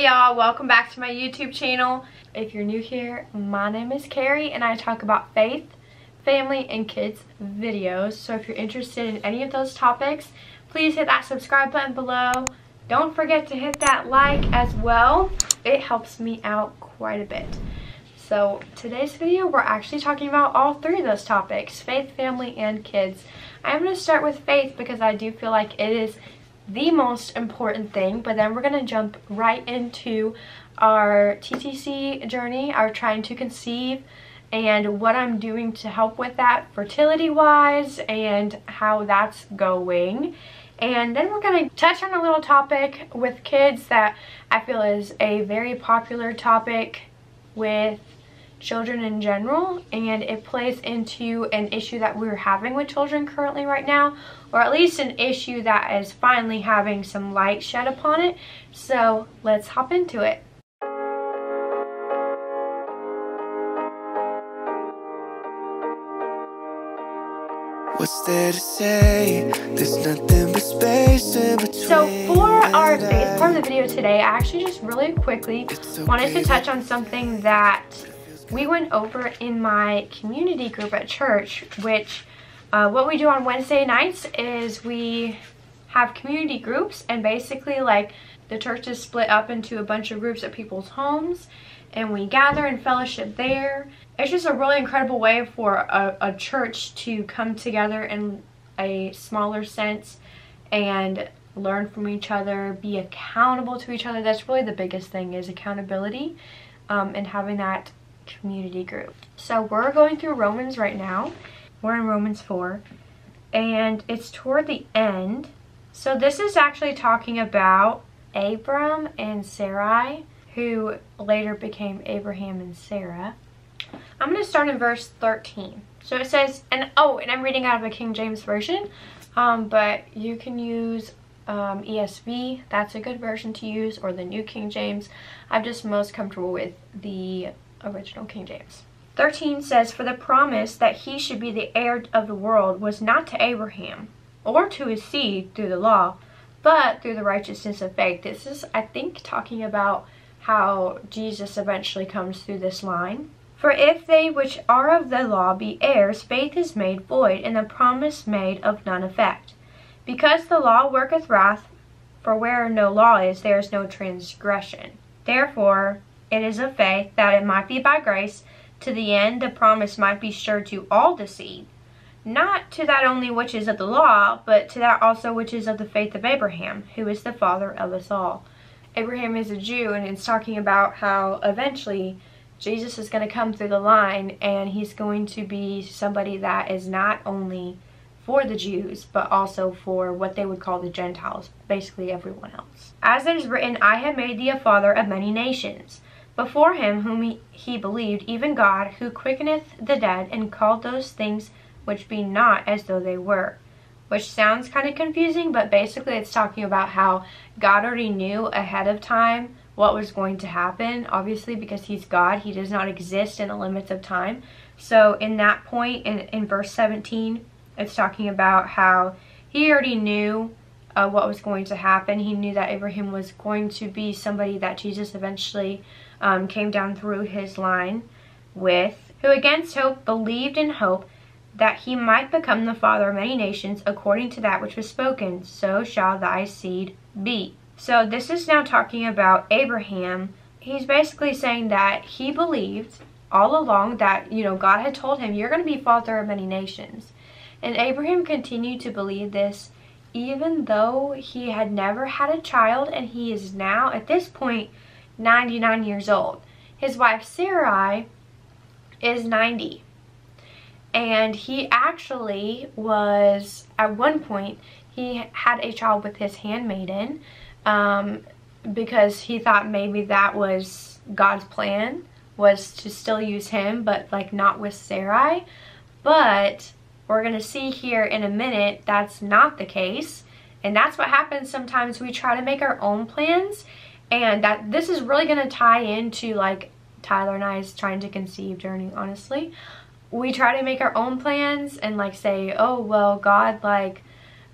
Hey y'all, welcome back to my YouTube channel. If you're new here, my name is Carrie and I talk about faith, family, and kids videos. So if you're interested in any of those topics, please hit that subscribe button below. Don't forget to hit that like as well. It helps me out quite a bit. So today's video, we're actually talking about all three of those topics, faith, family, and kids. I'm going to start with faith because I do feel like it is the most important thing, but then we're going to jump right into our TTC journey, our trying to conceive, and what I'm doing to help with that fertility wise and how that's going. And then we're going to touch on a little topic with kids that I feel is a very popular topic with children in general, and it plays into an issue that we're having with children currently right now, or at least an issue that is finally having some light shed upon it. So let's hop into it. What's there to say? There's nothing but space in between. So for our faith part of the video today, I actually just really quickly wanted to touch on something that we went over in my community group at church, which what we do on Wednesday nights is we have community groups, and basically like the church is split up into a bunch of groups at people's homes, and we gather and fellowship there. It's just a really incredible way for a church to come together in a smaller sense and learn from each other, be accountable to each other. That's really the biggest thing, is accountability, and having that community group. So we're going through Romans right now. We're in Romans 4 and it's toward the end. So this is actually talking about Abram and Sarai, who later became Abraham and Sarah. I'm going to start in verse 13. So it says, and I'm reading out of a King James version, but you can use ESV. That's a good version to use, or the New King James. I'm just most comfortable with the original King James. 13 says, for the promise that he should be the heir of the world was not to Abraham or to his seed through the law, but through the righteousness of faith. This is, I think, talking about how Jesus eventually comes through this line. For if they which are of the law be heirs, faith is made void, and the promise made of none effect. Because the law worketh wrath, for where no law is, there is no transgression. Therefore it is of faith, that it might be by grace, to the end the promise might be sure to all the seed, not to that only which is of the law, but to that also which is of the faith of Abraham, who is the father of us all. Abraham is a Jew, and it's talking about how eventually Jesus is going to come through the line, and he's going to be somebody that is not only for the Jews, but also for what they would call the Gentiles, basically everyone else. As it is written, I have made thee a father of many nations, before him whom he believed, even God, who quickeneth the dead, and called those things which be not as though they were. Which sounds kind of confusing, but basically it's talking about how God already knew ahead of time what was going to happen. Obviously, because he's God, he does not exist in the limits of time. So in that point, in verse 17, it's talking about how he already knew what was going to happen. He knew that Abraham was going to be somebody that Jesus eventually came down through his line with, who against hope believed in hope that he might become the father of many nations, according to that which was spoken, so shall thy seed be. So this is now talking about Abraham. He's basically saying that he believed all along that, God had told him, you're going to be father of many nations. And Abraham continued to believe this, even though he had never had a child, and he is now, at this point, 99 years old. His wife Sarai is 90. And he actually was, at one point, he had a child with his handmaiden, because he thought maybe that was God's plan, was to still use him, but like not with Sarai. But we're going to see here in a minute that's not the case, and that's what happens sometimes. We try to make our own plans, and that this is really going to tie into like Tyler and I's trying to conceive journey. Honestly, we try to make our own plans and like say, oh well, God like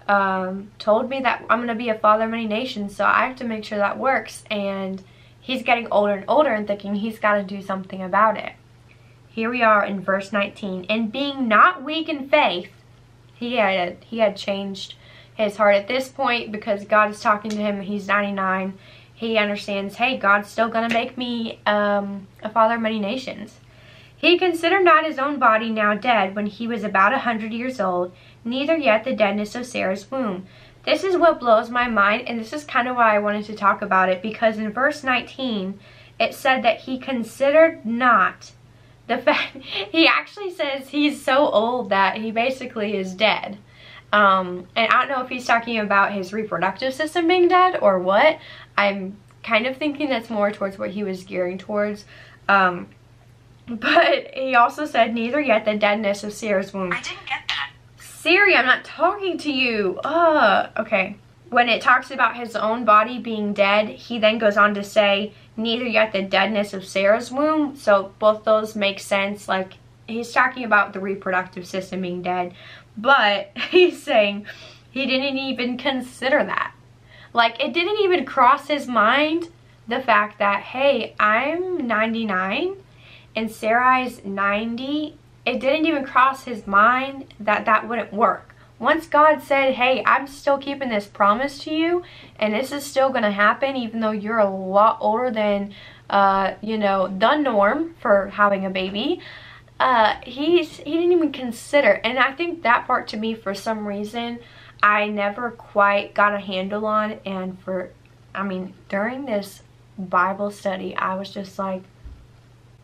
told me that I'm going to be a father of many nations, so I have to make sure that works. And he's getting older and older and thinking he's got to do something about it. Here we are in verse 19. And being not weak in faith, he had changed his heart at this point because God is talking to him. He's 99. He understands, hey, God's still going to make me a father of many nations. He considered not his own body now dead when he was about 100 years old, neither yet the deadness of Sarah's womb. This is what blows my mind, and this is kind of why I wanted to talk about it, because in verse 19, it said that he considered not the fact, he actually says he's so old that he basically is dead. And I don't know if he's talking about his reproductive system being dead or what. I'm kind of thinking that's more towards what he was gearing towards. But he also said, neither yet the deadness of Sarah's womb. I didn't get that. Siri, I'm not talking to you. Okay. When it talks about his own body being dead, he then goes on to say, neither yet the deadness of Sarah's womb. So both those make sense. Like, he's talking about the reproductive system being dead. But he's saying he didn't even consider that. Like, it didn't even cross his mind the fact that, hey, I'm 99 and Sarai's 90. It didn't even cross his mind that that wouldn't work. Once God said, hey, I'm still keeping this promise to you, and this is still going to happen even though you're a lot older than, you know, the norm for having a baby, he didn't even consider. And I think that part, to me, for some reason, I never quite got a handle on. And during this Bible study, I was just like,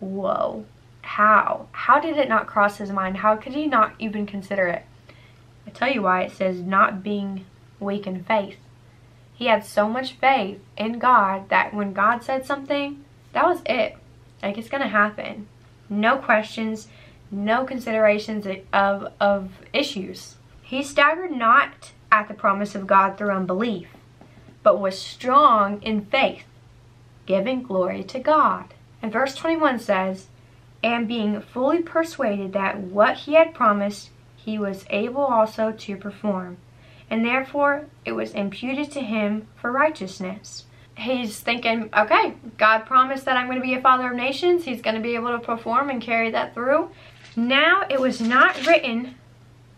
whoa, how did it not cross his mind? How could he not even consider it? I tell you why. It says not being weak in faith. He had so much faith in God that when God said something, that was it. Like, it's gonna happen. No questions, no considerations of issues. He staggered not at the promise of God through unbelief, but was strong in faith, giving glory to God. And verse 21 says, and being fully persuaded that what he had promised, he was able also to perform. And therefore, it was imputed to him for righteousness. He's thinking, okay, God promised that I'm going to be a father of nations. He's going to be able to perform and carry that through. Now it was not written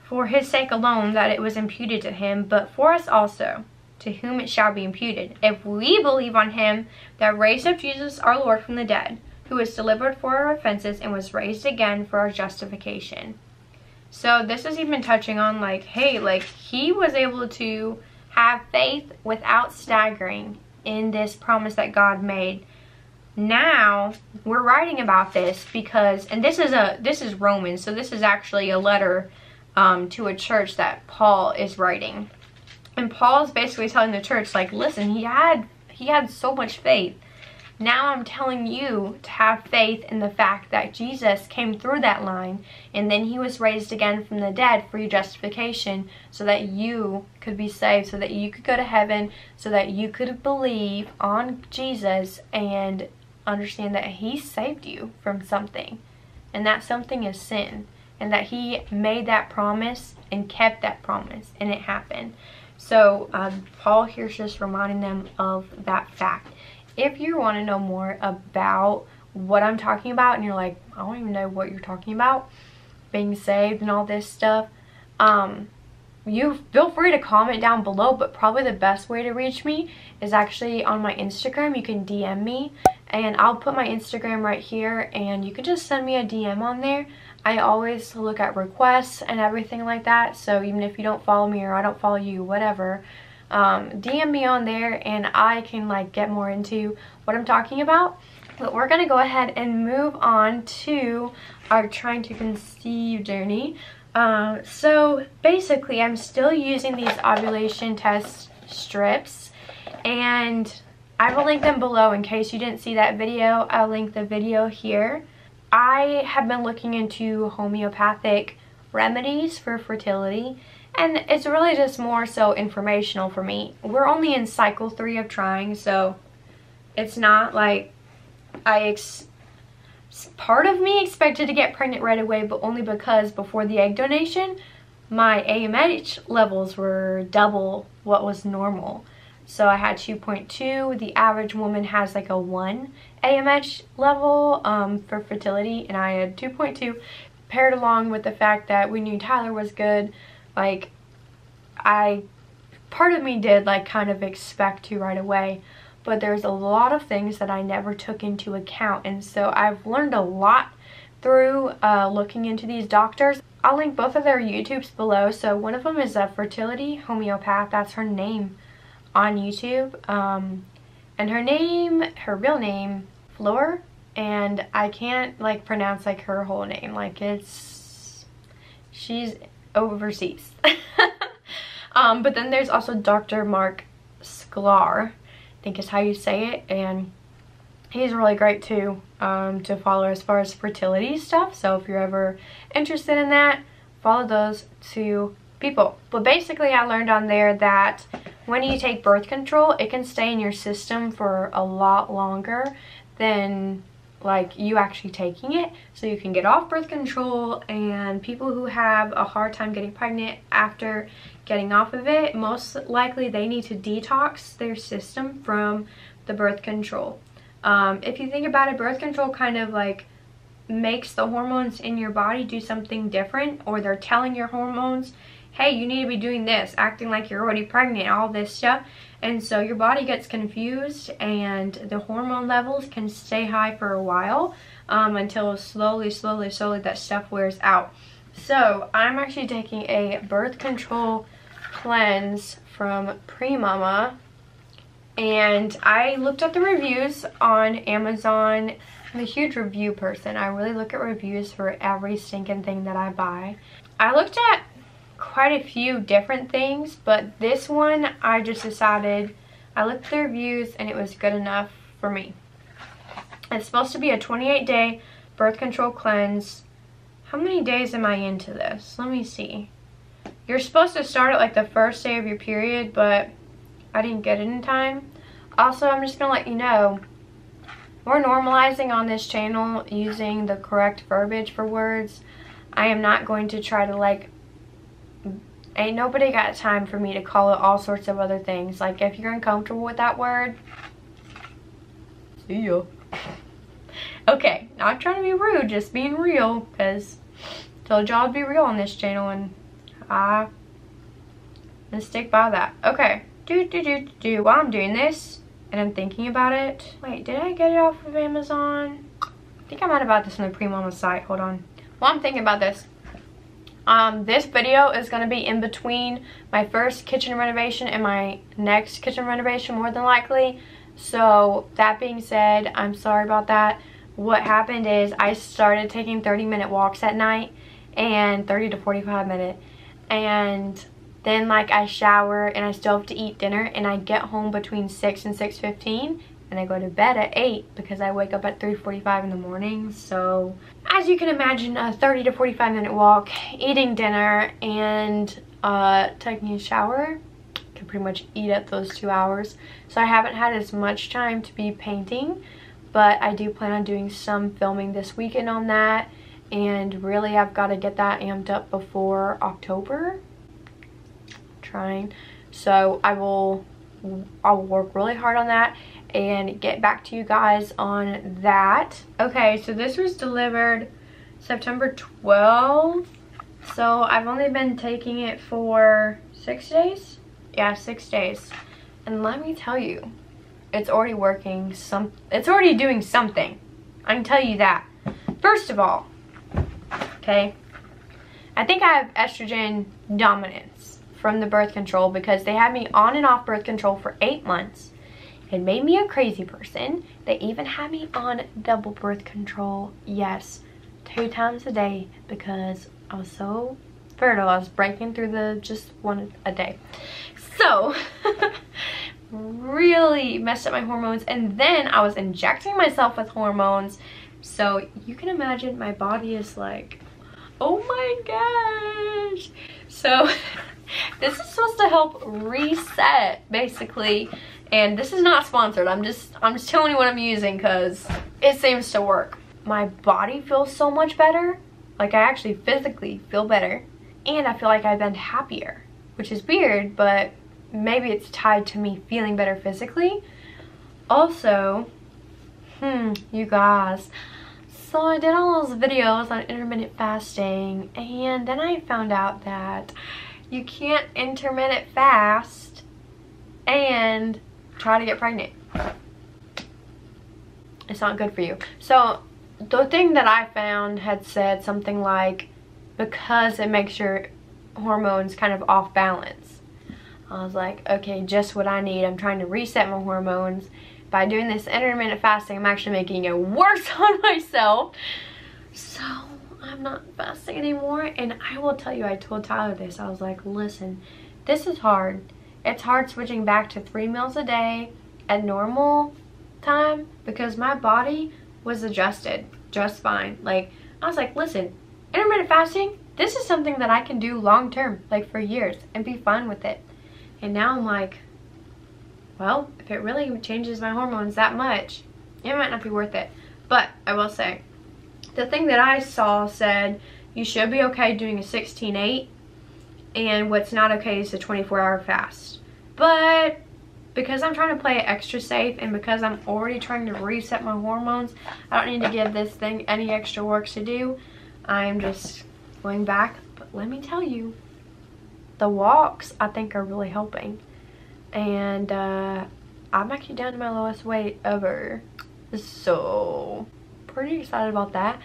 for his sake alone that it was imputed to him, but for us also, to whom it shall be imputed, if we believe on him that raised up Jesus our Lord from the dead, who was delivered for our offenses and was raised again for our justification. So this is even touching on, like, hey, like, he was able to have faith without staggering in this promise that God made. Now we're writing about this because, and this is Romans, so this is actually a letter to a church that Paul is writing. And Paul's basically telling the church, like, listen, he had so much faith. Now I'm telling you to have faith in the fact that Jesus came through that line and then he was raised again from the dead for your justification, so that you could be saved, so that you could go to heaven, so that you could believe on Jesus and understand that he saved you from something. And that something is sin. And that he made that promise and kept that promise. And it happened. So Paul here's just reminding them of that fact. If you want to know more about what I'm talking about and you're like, I don't even know what you're talking about, being saved and all this stuff, you feel free to comment down below, but probably the best way to reach me is actually on my Instagram. You can DM me, and I'll put my Instagram right here, and you can just send me a DM on there. I always look at requests and everything like that, so even if you don't follow me or I don't follow you, whatever, DM me on there and I can, like, get more into what I'm talking about. But we're gonna go ahead and move on to our trying to conceive journey. So basically I'm still using these ovulation test strips, and I will link them below in case you didn't see that video. I'll link the video here. I have been looking into homeopathic remedies for fertility, and it's really just more so informational for me. We're only in cycle 3 of trying, so it's not like part of me expected to get pregnant right away, but only because before the egg donation, my AMH levels were double what was normal. So I had 2.2. The average woman has like a 1 AMH level for fertility, and I had 2.2, paired along with the fact that we knew Tyler was good. Like, part of me did like kind of expect to right away, but there's a lot of things that I never took into account, and so I've learned a lot through looking into these doctors. I'll link both of their YouTubes below. So one of them is a fertility homeopath, that's her name on YouTube, and her real name, Fleur, and I can't like pronounce like her whole name, like she's overseas. But then there's also Dr. Mark Sklar, I think is how you say it, and he's really great too to follow as far as fertility stuff. So if you're ever interested in that, follow those two people. But basically I learned on there that when you take birth control, it can stay in your system for a lot longer than like you actually taking it. So you can get off birth control, and people who have a hard time getting pregnant after getting off of it, most likely they need to detox their system from the birth control. If you think about it, birth control kind of like makes the hormones in your body do something different, or they're telling your hormones, hey, you need to be doing this, acting like you're already pregnant, all this stuff. And so your body gets confused, and the hormone levels can stay high for a while until slowly that stuff wears out. So I'm actually taking a birth control cleanse from Premama, and I looked at the reviews on Amazon. I'm a huge review person. I really look at reviews for every stinking thing that I buy. I looked at quite a few different things, but this one I just decided, I looked at the reviews and it was good enough for me. It's supposed to be a 28-day birth control cleanse. How many days am I into this? Let me see. You're supposed to start at like the first day of your period, but I didn't get it in time. Also, I'm just gonna let you know, we're normalizing on this channel using the correct verbiage for words. I am not going to try to like, ain't nobody got time for me to call it all sorts of other things. Like, if you're uncomfortable with that word, see ya. Okay, not trying to be rude, just being real, because I told y'all to be real on this channel, and I'm gonna stick by that. Okay, while I'm doing this and I'm thinking about it, wait, did I get it off of Amazon? I think I might have bought this on the Premama site. Hold on. While I'm thinking about this, this video is going to be in between my first kitchen renovation and my next kitchen renovation, more than likely. So that being said, I'm sorry about that. What happened is I started taking 30-minute walks at night, and 30 to 45 minute, and then like I shower and I still have to eat dinner, and I get home between 6 and 6:15, and I go to bed at 8 because I wake up at 3:45 in the morning. So as you can imagine, a 30 to 45 minute walk, eating dinner, and taking a shower can pretty much eat up those 2 hours. So I haven't had as much time to be painting, but I do plan on doing some filming this weekend on that, and really I've got to get that amped up before October. Trying. So I'll work really hard on that and get back to you guys on that. Okay, so this was delivered September 12th. So I've only been taking it for 6 days? Yeah, 6 days. And let me tell you, it's already working. It's already doing something. I can tell you that. First of all, okay, I think I have estrogen dominance from the birth control, because they had me on and off birth control for 8 months. It made me a crazy person. They even had me on double birth control, yes, 2 times a day, because I was so fertile. I was breaking through the just one a day. So really messed up my hormones, and then I was injecting myself with hormones. So you can imagine my body is like, oh my gosh. So this is supposed to help reset, basically, and this is not sponsored. I'm just telling you what I'm using because it seems to work. My body feels so much better. Like, I actually physically feel better, and I feel like I've been happier, which is weird, but maybe it's tied to me feeling better physically. Also, you guys, so I did all those videos on intermittent fasting, and then I found out that you can't intermittent fast and try to get pregnant. It's not good for you. So the thing that I found had said something like, because it makes your hormones kind of off balance. I was like, okay, just what I need. I'm trying to reset my hormones. By doing this intermittent fasting, I'm actually making it worse on myself. So I'm not fasting anymore. And I will tell you, I told Tyler this. I was like, listen, this is hard. It's hard switching back to 3 meals a day at normal time, because my body was adjusted just fine. Like, I was like, listen, intermittent fasting, this is something that I can do long term, like for years, and be fine with it. And now I'm like, well, if it really changes my hormones that much, it might not be worth it. But I will say, the thing that I saw said you should be okay doing a 16-8, and what's not okay is a 24-hour fast. But because I'm trying to play it extra safe, and because I'm already trying to reset my hormones, I don't need to give this thing any extra work to do. I'm just going back. But let me tell you, the walks I think are really helping. And I'm actually down to my lowest weight ever. So pretty excited about that.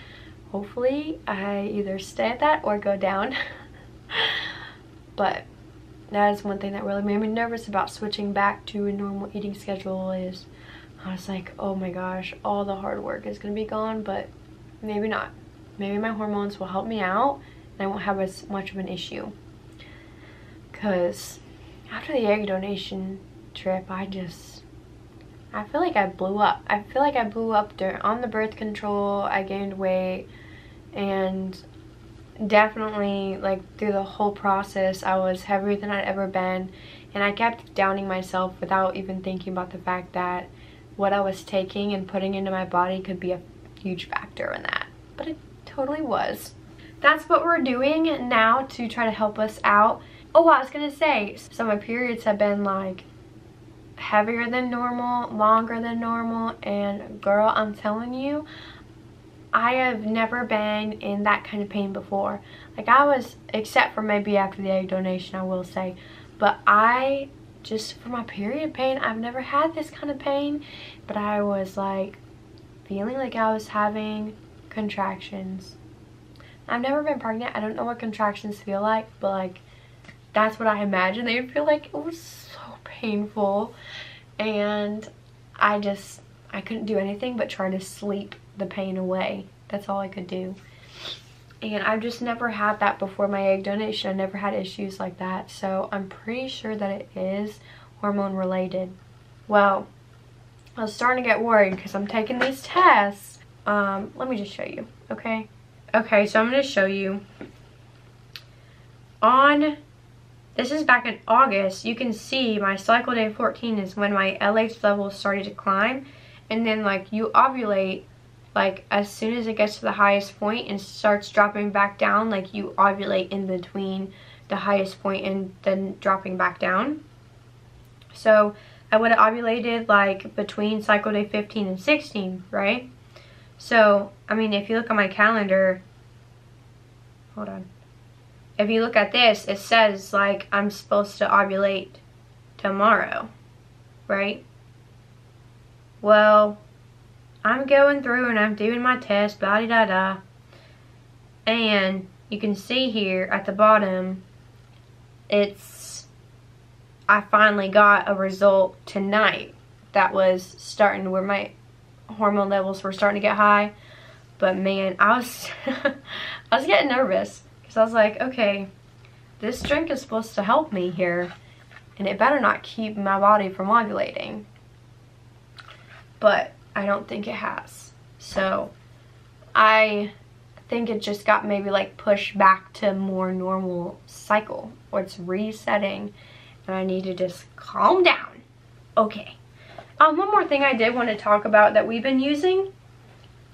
Hopefully I either stay at that or go down. But that is one thing that really made me nervous about switching back to a normal eating schedule. Is I was like, oh my gosh, all the hard work is going to be gone. But maybe not. Maybe my hormones will help me out and I won't have as much of an issue. Because after the egg donation trip, I feel like I blew up. I feel like I blew up on the birth control. I gained weight, and definitely, like, through the whole process, I was heavier than I'd ever been, and I kept downing myself without even thinking about the fact that what I was taking and putting into my body could be a huge factor in that. But it totally was. That's what we're doing now to try to help us out. Oh, I was gonna say, so my periods have been like heavier than normal, longer than normal, and girl, I'm telling you, I have never been in that kind of pain before. Like, I was, except for maybe after the egg donation, I will say, but I just, for my period pain, I've never had this kind of pain. But I was like feeling like I was having contractions. I've never been pregnant. I don't know what contractions feel like, but like, that's what I imagine they would feel like. It was so painful, and I couldn't do anything but try to sleep the pain away. That's all I could do. And I've just never had that before my egg donation. I never had issues like that, so I'm pretty sure that it is hormone related. Well, I was starting to get worried because I'm taking these tests. Let me just show you, okay? Okay, so I'm going to show you. This is back in August. You can see my cycle day 14 is when my LH levels started to climb. And then, like, you ovulate, like, as soon as it gets to the highest point and starts dropping back down. Like, you ovulate in between the highest point and then dropping back down. So I would have ovulated, like, between cycle day 15 and 16, right? So, I mean, if you look at my calendar, hold on. If you look at this, it says, like, I'm supposed to ovulate tomorrow, right? Well, I'm going through and I'm doing my test, blah-de-da-da. And you can see here at the bottom, I finally got a result tonight that was starting where my hormone levels were starting to get high. But man, I was getting nervous. So I was like, okay, this drink is supposed to help me here, and it better not keep my body from ovulating. But I don't think it has. So I think it just got maybe like pushed back to a more normal cycle, or it's resetting, and I need to just calm down. Okay. One more thing I did want to talk about that we've been using,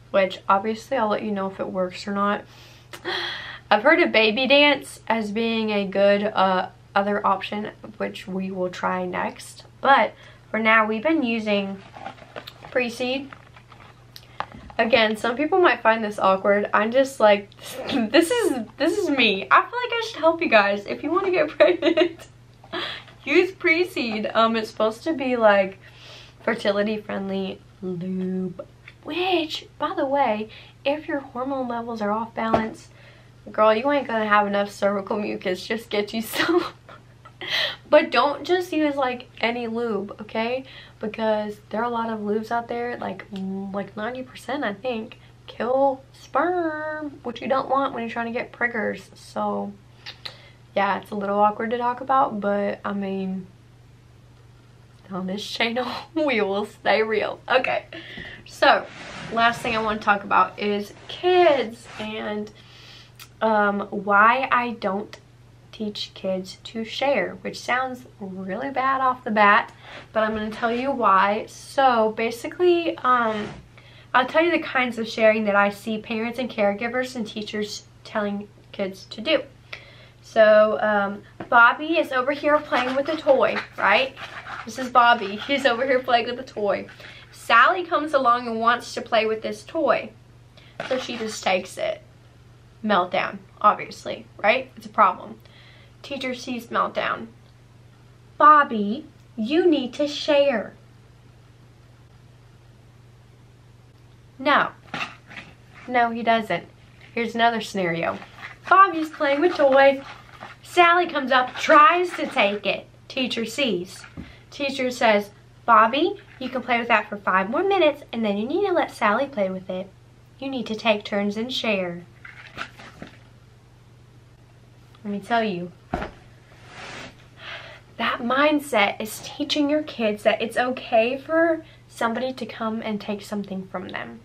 which obviously I'll let you know if it works or not. I've heard of baby dance as being a good other option, which we will try next. But for now, we've been using pre-seed. Again, some people might find this awkward. I'm just like, this is me. I feel like I should help you guys. If you want to get pregnant, use pre-seed. It's supposed to be like fertility friendly lube, which, by the way, if your hormone levels are off balance, girl, you ain't gonna have enough cervical mucus. Just get you some. But don't just use like any lube, okay? Because there are a lot of lubes out there, like 90%, I think, kill sperm, which you don't want when you're trying to get priggers. So yeah, it's a little awkward to talk about, but I mean, on this channel we will stay real. Okay, so last thing I want to talk about is kids and why I don't teach kids to share, which sounds really bad off the bat, but I'm going to tell you why. So basically, I'll tell you the kinds of sharing that I see parents and caregivers and teachers telling kids to do. So Bobby is over here playing with a toy, right? This is Bobby. He's over here playing with a toy. Sally comes along and wants to play with this toy, so she just takes it. Meltdown, obviously, right? It's a problem. Teacher sees meltdown. Bobby, you need to share. No, he doesn't. Here's another scenario. Bobby's playing with toys. Sally comes up, tries to take it. Teacher sees. Teacher says, Bobby, you can play with that for 5 more minutes, and then you need to let Sally play with it. You need to take turns and share. Let me tell you, that mindset is teaching your kids that it's okay for somebody to come and take something from them.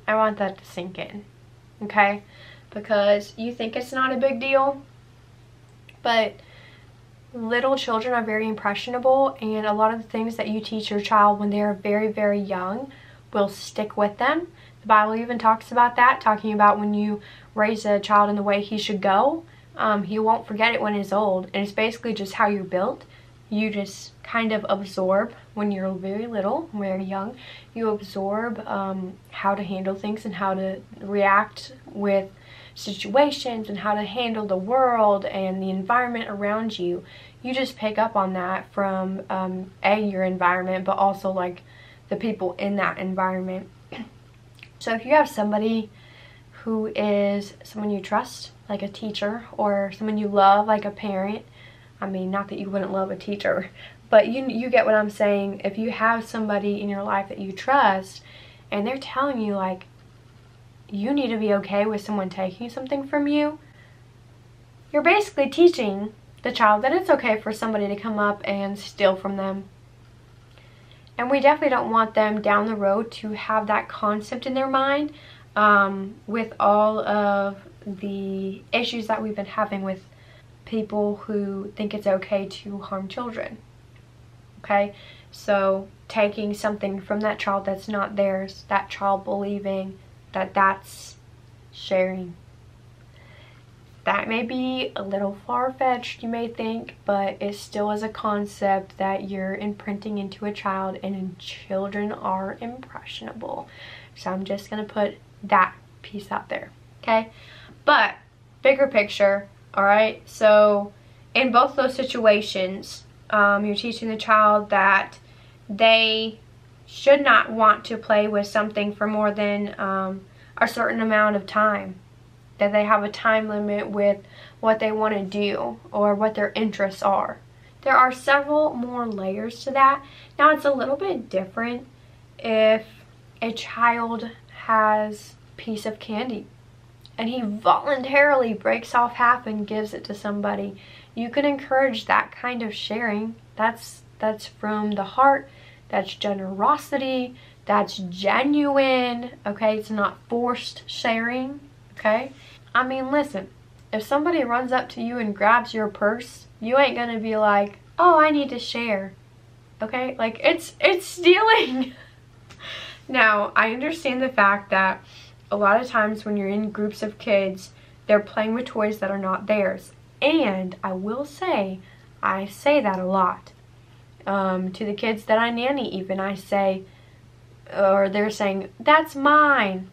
I want that to sink in, okay? Because you think it's not a big deal, but little children are very impressionable, and a lot of the things that you teach your child when they're very, very young will stick with them. The Bible even talks about that, talking about when you raise a child in the way he should go, he won't forget it when he's old. And it's basically just how you're built. You just kind of absorb when you're very little, very young. You absorb how to handle things and how to react with situations and how to handle the world and the environment around you. You just pick up on that from your environment, but also like the people in that environment. So if you have somebody who is someone you trust, like a teacher, or someone you love, like a parent, I mean, not that you wouldn't love a teacher, but you get what I'm saying. If you have somebody in your life that you trust and they're telling you like you need to be okay with someone taking something from you, you're basically teaching the child that it's okay for somebody to come up and steal from them. And we definitely don't want them down the road to have that concept in their mind, with all of the issues that we've been having with people who think it's okay to harm children. Okay, so taking something from that child that's not theirs, that child believing that that's sharing. That may be a little far-fetched, you may think, but it still is a concept that you're imprinting into a child, and children are impressionable. So I'm just going to put that piece out there, okay? But bigger picture, all right? So in both those situations, you're teaching the child that they should not want to play with something for more than a certain amount of time. That they have a time limit with what they want to do or what their interests are. There are several more layers to that. Now it's a little bit different if a child has a piece of candy and he voluntarily breaks off half and gives it to somebody. You can encourage that kind of sharing. That's from the heart. That's generosity. That's genuine. Okay, it's not forced sharing. Okay, I mean, listen, if somebody runs up to you and grabs your purse, you ain't gonna be like, oh, I need to share. Okay, like it's stealing. Now, I understand the fact that a lot of times when you're in groups of kids, they're playing with toys that are not theirs. And I will say, I say that a lot. To the kids that I nanny even, I say, or they're saying, that's mine.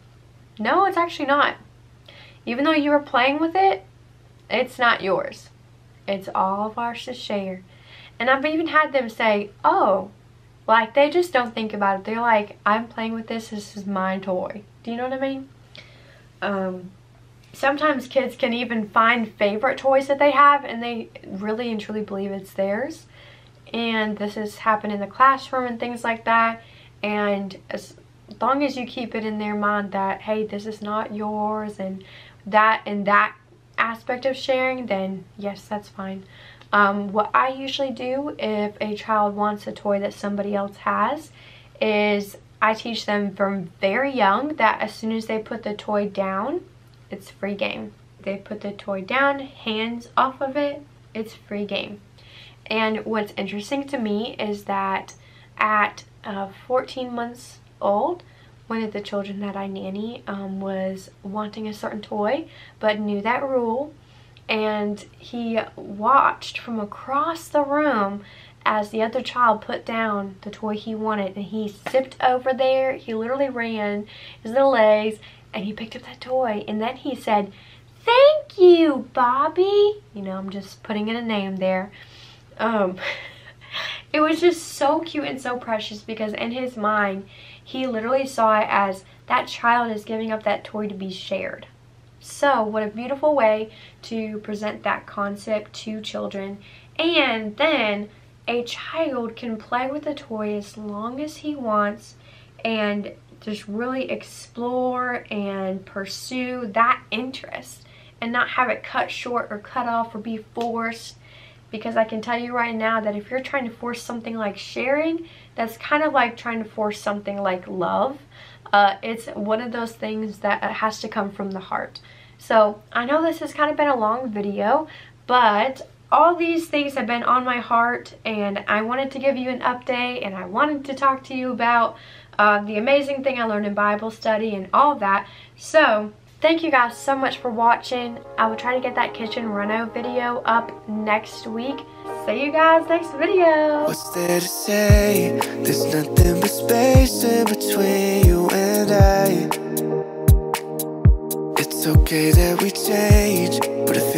No, it's actually not. Even though you were playing with it, it's not yours. It's all of ours to share. And I've even had them say, oh, like they just don't think about it. They're like, I'm playing with this is my toy. Do you know what I mean? Sometimes kids can even find favorite toys that they have and they really and truly believe it's theirs. And this has happened in the classroom and things like that. And as long as you keep it in their mind that, hey, this is not yours, and that aspect of sharing, then yes, that's fine. What I usually do if a child wants a toy that somebody else has is I teach them from very young that as soon as they put the toy down, it's free game. They put the toy down, hands off of it, it's free game. And what's interesting to me is that at 14 months old, one of the children that I nanny was wanting a certain toy but knew that rule, and he watched from across the room as the other child put down the toy he wanted, and he zipped over there. He literally ran his little legs and he picked up that toy, and then he said, "Thank you, Bobby." You know, I'm just putting in a name there. It was just so cute and so precious because in his mind, he literally saw it as that child is giving up that toy to be shared. So what a beautiful way to present that concept to children. And then a child can play with a toy as long as he wants and just really explore and pursue that interest and not have it cut short or cut off or be forced. Because I can tell you right now that if you're trying to force something like sharing, that's kind of like trying to force something like love. It's one of those things that has to come from the heart. So I know this has kind of been a long video, but all these things have been on my heart, and I wanted to give you an update, and I wanted to talk to you about the amazing thing I learned in Bible study and all that. So thank you guys so much for watching. I will try to get that kitchen reno video up next week. See you guys next video. What's there to say? There's nothing but space in between you and I. It's okay that we change, but it feels